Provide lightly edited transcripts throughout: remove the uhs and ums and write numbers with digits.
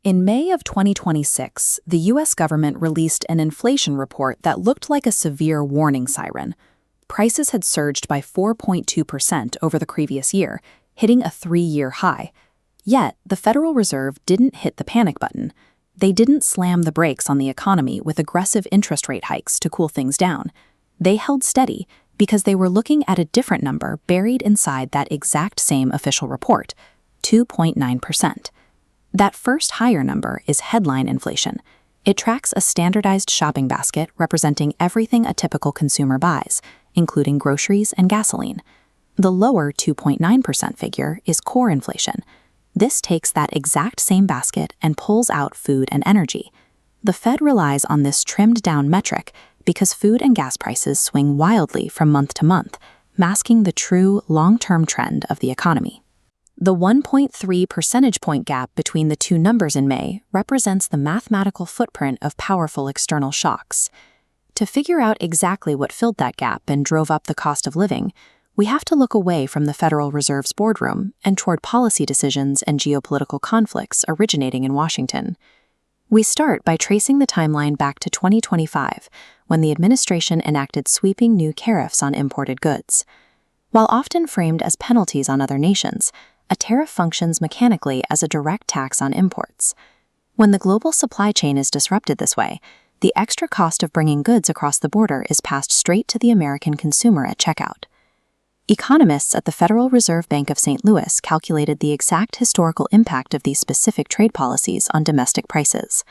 In May of 2026, the U.S. government released an inflation report that looked like a severe warning siren. Prices had surged by 4.2% over the previous year, hitting a 3-year high. Yet, the Federal Reserve didn't hit the panic button. They didn't slam the brakes on the economy with aggressive interest rate hikes to cool things down. They held steady because they were looking at a different number buried inside that exact same official report, 2.9%. That first higher number is headline inflation. It tracks a standardized shopping basket representing everything a typical consumer buys, including groceries and gasoline. The lower 2.9% figure is core inflation. This takes that exact same basket and pulls out food and energy. The Fed relies on this trimmed-down metric because food and gas prices swing wildly from month to month, masking the true long-term trend of the economy. The 1.3 percentage point gap between the two numbers in May represents the mathematical footprint of powerful external shocks. To figure out exactly what filled that gap and drove up the cost of living, we have to look away from the Federal Reserve's boardroom and toward policy decisions and geopolitical conflicts originating in Washington. We start by tracing the timeline back to 2025, when the administration enacted sweeping new tariffs on imported goods. While often framed as penalties on other nations, a tariff functions mechanically as a direct tax on imports. When the global supply chain is disrupted this way, the extra cost of bringing goods across the border is passed straight to the American consumer at checkout. Economists at the Federal Reserve Bank of St. Louis calculated the exact historical impact of these specific trade policies on domestic prices.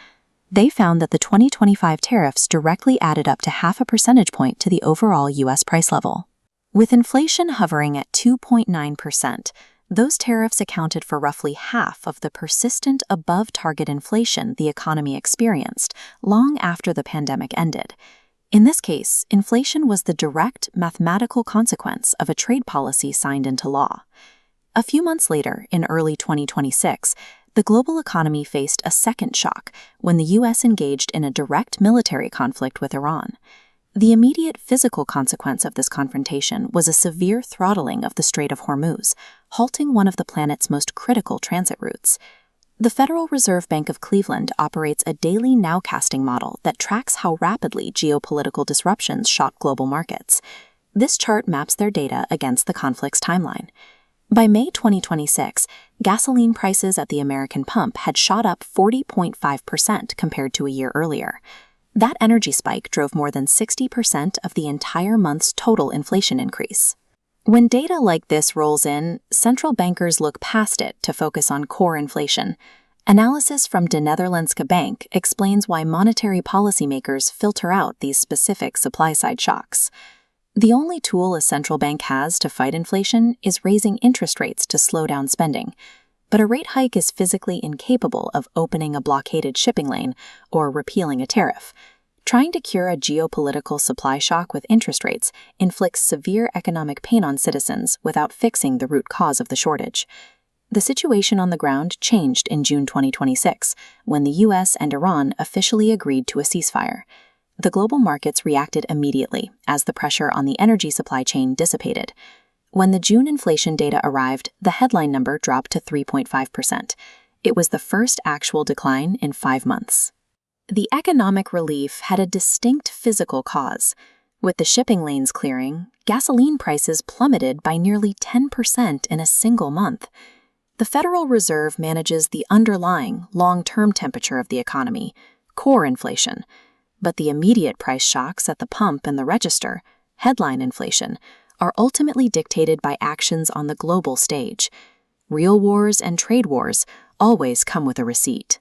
They found that the 2025 tariffs directly added up to 0.5 percentage point to the overall U.S. price level. With inflation hovering at 2.9%, those tariffs accounted for roughly half of the persistent above-target inflation the economy experienced long after the pandemic ended. In this case, inflation was the direct mathematical consequence of a trade policy signed into law. A few months later, in early 2026, the global economy faced a second shock when the U.S. engaged in a direct military conflict with Iran. The immediate physical consequence of this confrontation was a severe throttling of the Strait of Hormuz, halting one of the planet's most critical transit routes. The Federal Reserve Bank of Cleveland operates a daily nowcasting model that tracks how rapidly geopolitical disruptions shock global markets. This chart maps their data against the conflict's timeline. By May 2026, gasoline prices at the American pump had shot up 40.5% compared to a year earlier. That energy spike drove more than 60% of the entire month's total inflation increase. When data like this rolls in, central bankers look past it to focus on core inflation. Analysis from De Nederlandse Bank explains why monetary policymakers filter out these specific supply-side shocks. The only tool a central bank has to fight inflation is raising interest rates to slow down spending. But a rate hike is physically incapable of opening a blockaded shipping lane or repealing a tariff. Trying to cure a geopolitical supply shock with interest rates inflicts severe economic pain on citizens without fixing the root cause of the shortage. The situation on the ground changed in June 2026, when the U.S. and Iran officially agreed to a ceasefire. The global markets reacted immediately as the pressure on the energy supply chain dissipated. When the June inflation data arrived, the headline number dropped to 3.5%. It was the first actual decline in 5 months. The economic relief had a distinct physical cause. With the shipping lanes clearing, gasoline prices plummeted by nearly 10% in a single month. The Federal Reserve manages the underlying long-term temperature of the economy, core inflation, but the immediate price shocks at the pump and the register, headline inflation, are ultimately dictated by actions on the global stage. Real wars and trade wars always come with a receipt.